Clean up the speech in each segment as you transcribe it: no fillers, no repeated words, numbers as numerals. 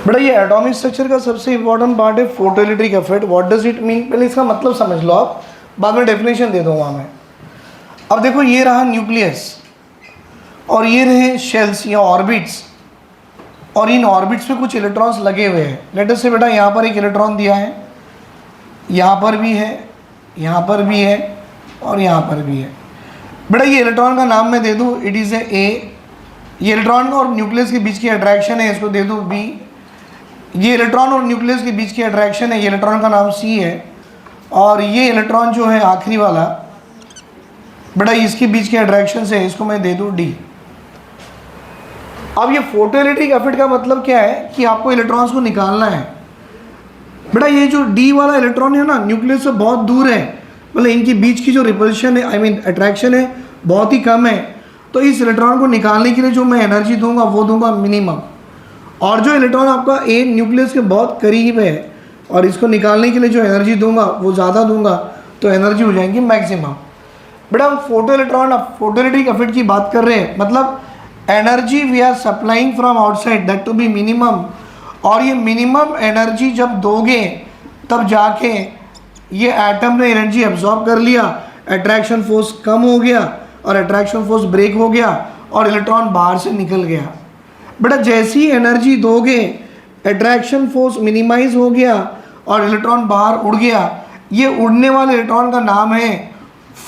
बड़ा ये atomic structure का सबसे इंपॉर्टेंट पार्ट है photoelectric effect. What does it mean, पहले इसका मतलब समझ लो आप, बाद में डेफिनेशन दे दूंगा मैं। अब देखो ये रहा न्यूक्लियस और ये रहे शेल्स या ऑर्बिट्स, और इन ऑर्बिट्स पे कुछ इलेक्ट्रॉन्स लगे हुए हैं। लेट अस से बेटा यहाँ पर एक इलेक्ट्रॉन दिया है, यहाँ पर भी है, यहाँ पर भी है और यहाँ पर भी है। बेटा ये इलेक्ट्रॉन का नाम मैं दे दूँ, इट इज़ ए। ये इलेक्ट्रॉन और न्यूक्लियस के बीच की अट्रैक्शन है, इसको दे दूँ बी। ये इलेक्ट्रॉन और न्यूक्लियस के बीच की अट्रैक्शन है, ये इलेक्ट्रॉन का नाम सी है। और ये इलेक्ट्रॉन जो है आखिरी वाला बेटा इसके बीच की अट्रैक्शन से इसको मैं दे दूँ डी। अब ये फोटोइलेक्ट्रिक इफेक्ट का मतलब क्या है कि आपको इलेक्ट्रॉन्स को निकालना है। बेटा ये जो डी वाला इलेक्ट्रॉन है ना, न्यूक्लियस से बहुत दूर है, मतलब इनके बीच की जो रिपल्शन है, आई मीन अट्रैक्शन है, बहुत ही कम है। तो इस इलेक्ट्रॉन को निकालने के लिए जो मैं एनर्जी दूंगा वो दूंगा मिनिमम। और जो इलेक्ट्रॉन आपका ए न्यूक्लियस के बहुत करीब है और इसको निकालने के लिए जो एनर्जी दूंगा वो ज़्यादा दूंगा, तो एनर्जी हो जाएंगी मैक्सिमम। बेटा हम फोटो इलेक्ट्रॉन फोटोइलेक्ट्रिक इफेक्ट की बात कर रहे हैं, मतलब energy we are supplying from outside that to be minimum. और ये मिनिमम एनर्जी जब दोगे तब जाके ये एटम ने एनर्जी एब्जॉर्ब कर लिया, अट्रैक्शन फोर्स कम हो गया और अट्रैक्शन फोर्स ब्रेक हो गया और इलेक्ट्रॉन बाहर से निकल गया। बेटा जैसी एनर्जी दोगे अट्रैक्शन फोर्स मिनिमाइज हो गया और इलेक्ट्रॉन बाहर उड़ गया। ये उड़ने वाले इलेक्ट्रॉन का नाम है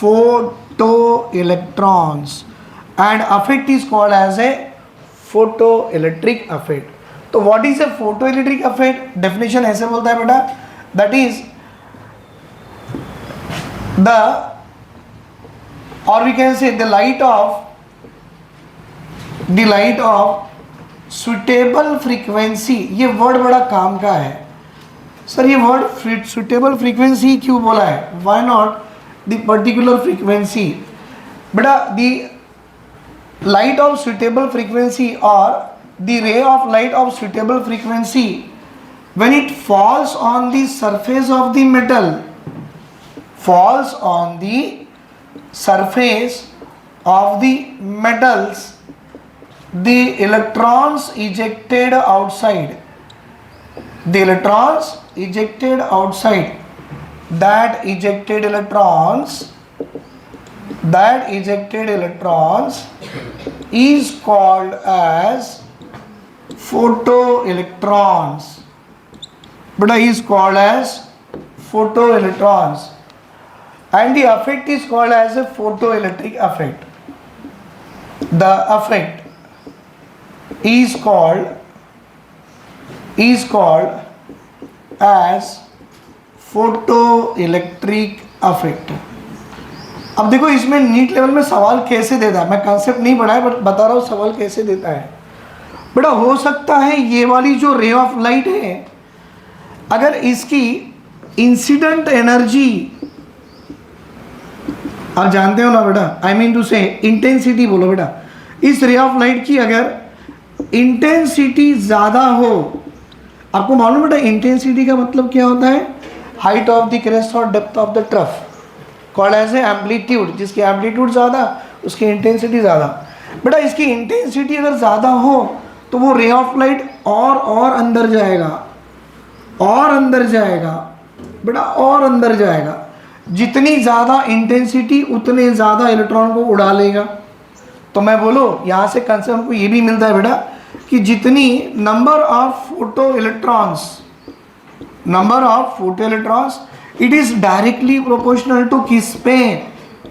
photo electrons and effect is called as a photo electric effect. तो what is a photo electric effect, definition ऐसे बोलता है बेटा, दैट इज द और we can say the light of suitable frequency. ये वर्ड बड़ा काम का है सर, ये वर्ड सुटेबल फ्रीक्वेंसी क्यों बोला है, why not the particular frequency. बेटा the light of suitable frequency और the ray of light of suitable frequency when it falls on the surface of the metal, falls on the surface of the metals, the electrons ejected outside, the electrons ejected outside, that ejected electrons is called as photoelectrons. But is called as photoelectrons and the effect is called as a photoelectric effect. The effect is called as photoelectric effect. अब देखो इसमें NEET level में सवाल कैसे देता है, मैं concept नहीं पढ़ा है बट बता रहा हूँ सवाल कैसे देता है। बेटा हो सकता है ये वाली जो रे ऑफ लाइट है, अगर इसकी इंसिडेंट एनर्जी आप जानते हो ना बेटा, आई मीन टू से इंटेंसिटी बोलो बेटा, इस रे ऑफ लाइट की अगर इंटेंसिटी ज़्यादा हो, आपको मालूम बेटा इंटेंसिटी का मतलब क्या होता है, हाइट ऑफ द क्रेस्ट और depth of the trough, called as a amplitude. जिसकी एम्पलीट्यूड ज़्यादा उसकी इंटेंसिटी ज़्यादा। बेटा इसकी इंटेंसिटी अगर ज़्यादा हो तो वो रे ऑफ लाइट और अंदर जाएगा, और अंदर जाएगा बेटा, और अंदर जाएगा। जितनी ज़्यादा इंटेंसिटी उतने ज़्यादा इलेक्ट्रॉन को उड़ा लेगा। तो मैं बोलो यहाँ से कंसेप्ट हमको ये भी मिलता है बेटा कि जितनी number of photo electrons it is directly proportional to किस पे,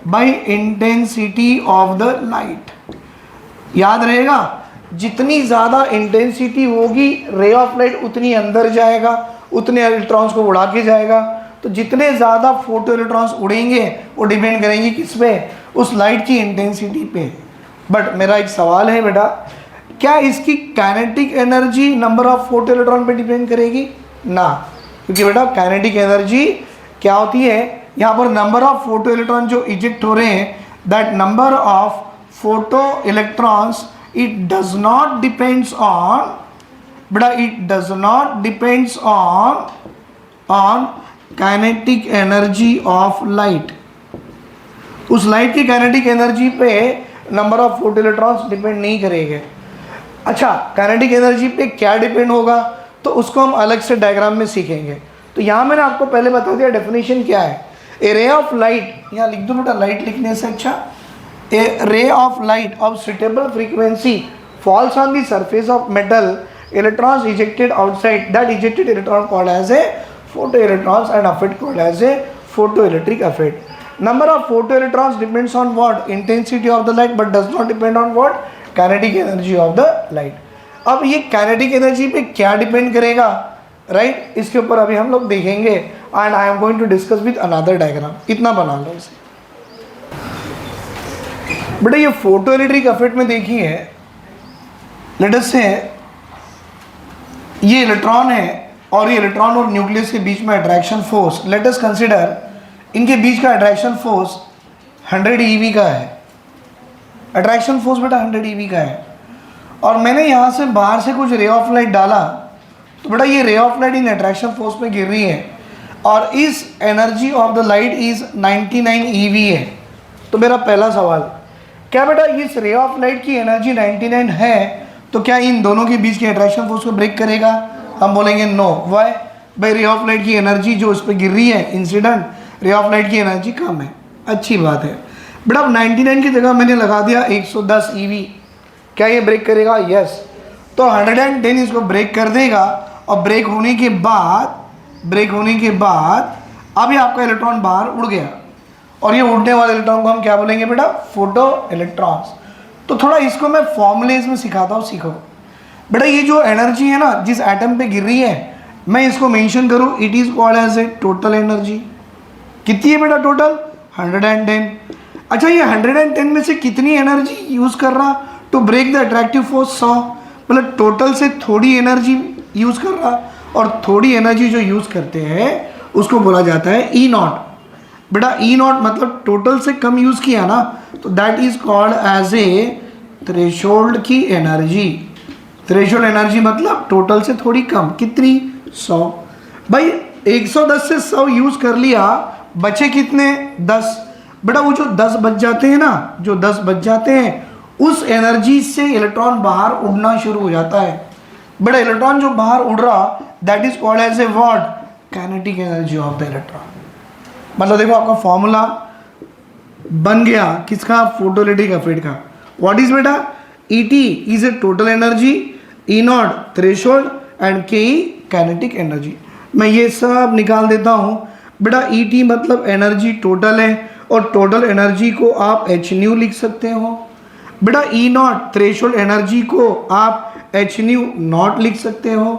by intensity of the light. याद रहेगा, जितनी ज़्यादा इंटेंसिटी होगी रे ऑफ लाइट उतनी अंदर जाएगा, उतने इलेक्ट्रॉन्स को उड़ा के जाएगा। तो जितने ज़्यादा फोटो इलेक्ट्रॉन्स उड़ेंगे वो डिपेंड करेंगे किस पे, उस लाइट की इंटेंसिटी पे। बट मेरा एक सवाल है बेटा, क्या इसकी kinetic energy number of photo electron पे डिपेंड करेगी? ना, क्योंकि बेटा काइनेटिक एनर्जी क्या होती है, यहाँ पर नंबर ऑफ फोटो इलेक्ट्रॉन जो इजेक्ट हो रहे हैं, that number of photo electrons it does not depends on kinetic energy of light। उस लाइट की काइनेटिक एनर्जी पे number of photo electrons depend नहीं करेंगे। अच्छा, काइनेटिक एनर्जी पे क्या डिपेंड होगा, तो उसको हम अलग से डायग्राम में सीखेंगे। तो यहाँ मैंने आपको पहले बता दिया डेफिनेशन क्या है। ए रे ऑफ लाइट, यहाँ लिख दो बेटा लाइट लिखने से अच्छा, a ray of light of suitable frequency falls on the surface of metal, electrons ejected outside, that ejected electron called as a photoelectrons and effect called as a photoelectric effect. Number of photoelectrons depends on what? Intensity of the light, but does not depend on what? Kinetic energy of the light. अब ये kinetic energy पे क्या depend करेगा, right? इसके ऊपर अभी हम लोग देखेंगे and I am going to discuss with another diagram. इतना बना लो इसे बेटा। ये फोटोइलेक्ट्रिक इफेक्ट में देखिए, लेट अस से ये इलेक्ट्रॉन है और ये इलेक्ट्रॉन और न्यूक्लियस के बीच में attraction force, let us consider इनके बीच का अट्रैक्शन फोर्स 100 EV का है। अट्रैक्शन फोर्स बेटा 100 EV का है और मैंने यहाँ से बाहर से कुछ रे ऑफ लाइट डाला, तो बेटा ये रे of light in attraction force में गिर रही है और इस energy of the light is 99 EV है। तो मेरा पहला सवाल, क्या बेटा इस रे ऑफ लाइट की एनर्जी 99 है, तो क्या इन दोनों के बीच के अट्रैक्शन फोर्स को ब्रेक करेगा? हम बोलेंगे नो। वाई? भाई रे ऑफ लाइट की एनर्जी जो उस पर गिर रही है, इंसिडेंट रे ऑफ लाइट की एनर्जी कम है। अच्छी बात है बेटा। अब 99 की जगह मैंने लगा दिया 110 EV, क्या ये ब्रेक करेगा? यस। तो 110 इसको ब्रेक कर देगा और ब्रेक होने के बाद अभी आपका इलेक्ट्रॉन बाहर उड़ गया और ये उड़ने वाले इलेक्ट्रॉन को हम क्या बोलेंगे बेटा? Photo electrons. तो थोड़ा इसको मैं फॉर्मूलेज में सिखाता हूँ, सीखो बेटा। ये जो एनर्जी है ना जिस एटम पे गिर रही है, मैं इसको मेंशन करूँ, it is called as a total energy. कितनी है बेटा टोटल? 110। अच्छा ये 110 में से कितनी एनर्जी यूज कर रहा to break the attractive force? 100। मतलब टोटल से थोड़ी एनर्जी यूज कर रहा, और थोड़ी एनर्जी जो यूज करते हैं उसको बोला जाता है E0। बेटा E0 मतलब टोटल से कम यूज किया ना, तो that is called as a threshold की एनर्जी। थ्रेशोल्ड एनर्जी मतलब टोटल से थोड़ी कम, कितनी? 100। भाई 110 से 100 यूज कर लिया, बचे कितने? 10। बेटा वो जो 10 बच जाते हैं ना, जो 10 बच जाते हैं, उस एनर्जी से इलेक्ट्रॉन बाहर उड़ना शुरू हो जाता है। बेटा इलेक्ट्रॉन जो बाहर उड़ रहा, that is called as a what? Kinetic energy of the electron. मतलब देखो आपका फॉर्मूला बन गया किसका? फोटोइलेक्ट्रिक इफेक्ट का। व्हाट इज बेटा? ET is a total energy, E0 threshold and KE kinetic energy. मैं ये सब निकाल देता हूँ बेटा। ET मतलब एनर्जी टोटल है और टोटल एनर्जी को आप hν लिख सकते हो। बेटा E0 थ्रेशोल्ड एनर्जी को आप hν0 लिख सकते हो,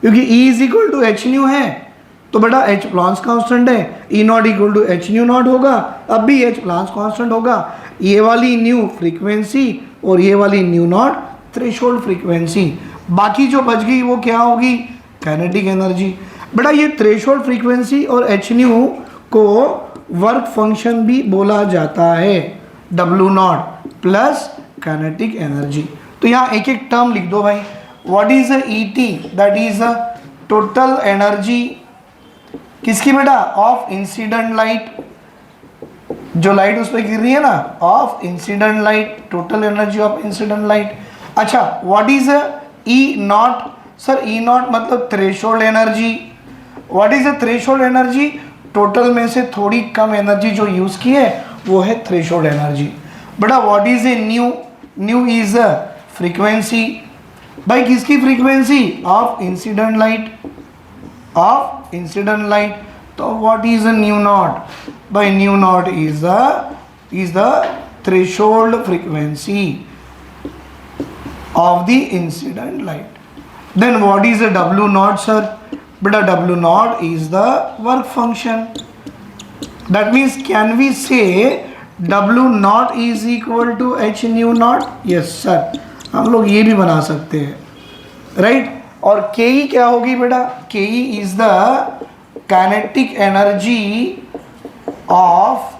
क्योंकि E is equal to hν है, तो बेटा H प्लॉन्क्स कांस्टेंट है, E0 इक्वल टू hν0 होगा। अब भी H प्लॉन्क्स कांस्टेंट होगा। ये वाली न्यू फ्रीक्वेंसी और ये वाली ν0 थ्रेशोल्ड फ्रीक्वेंसी। बाकी जो बच गई वो क्या होगी? Kinetic energy. बेटा ये थ्रेशोल्ड फ्रीक्वेंसी और hν को वर्क फंक्शन भी बोला जाता है, W0 प्लस काइनेटिक एनर्जी। तो यहाँ एक एक टर्म लिख दो भाई। What is ET? That is total energy किसकी बेटा? Of incident light. जो लाइट उस पर गिर रही है ना, of incident light, total energy of incident light. अच्छा what is E0? Sir E0 मतलब threshold energy. What is the threshold energy? Total में से थोड़ी कम एनर्जी जो यूज की है वो है थ्रेशोल्ड एनर्जी। बेटा what is a new? New is a frequency. भाई किसकी frequency? Of incident light, of incident light. तो what is ν0? by ν0 is the threshold frequency of the incident light. Then what is the W0 sir? Beta W0 is the work function. That means can we say W0 is equal to hν0? Yes sir, हम लोग ये भी बना सकते हैं, right? और KE क्या होगी बेटा? KE is the kinetic energy of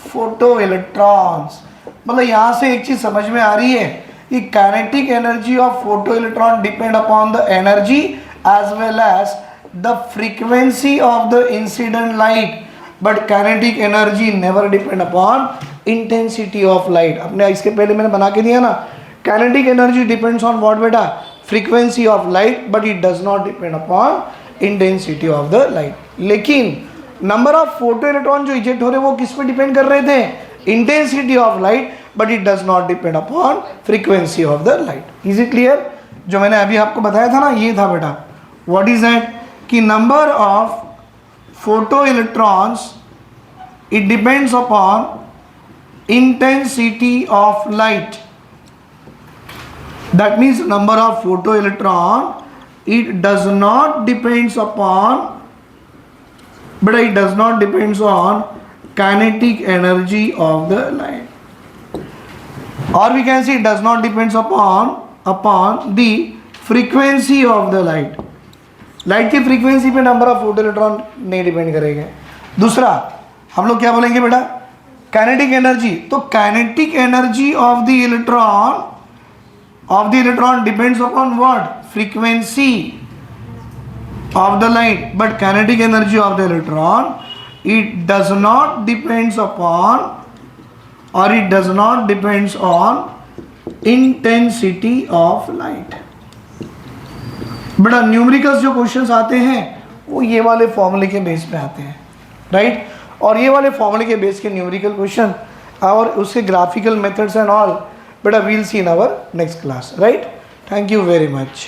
photo electrons. मतलब यहाँ से एक चीज समझ में आ रही है कि kinetic energy of photo electron depend upon the energy as well as the frequency of the incident light, but kinetic energy never depend upon intensity of light. अपने इसके पहले मैंने बना के दिया ना, kinetic energy depends on what बेटा? frequency of light but it does not depend upon intensity of the light। लेकिन नंबर ऑफ फोटो इलेक्ट्रॉन जो इजेक्ट हो रहे वो किस पे डिपेंड कर रहे थे? Intensity of light, but it does not depend upon frequency of the light. Is it clear? जो मैंने अभी आपको बताया था ना, ये था बेटा, व्हाट इज दैट, कि number of photo electrons it depends upon intensity of light। that means number of photoelectron it does not depends upon, but it does not depends on kinetic energy of the light, or we can say it does not depends upon the frequency of the light। Light की frequency पे number of photo electron नहीं depend करेंगे। दूसरा हम लोग क्या बोलेंगे बेटा? Kinetic energy. तो kinetic energy of the electron depends upon what? Frequency of the light, but kinetic energy of the electron it does not depends upon, और it does not depends on intensity of light. बेटा numericals जो questions आते हैं वो ये वाले फॉर्मूले के बेस पे आते हैं, राइट? और ये वाले फॉर्मूले के बेस के न्यूमेरिकल क्वेश्चन और उसके ग्राफिकल मेथड्स एंड ऑल बेटा will see in our next class, right? Thank you very much.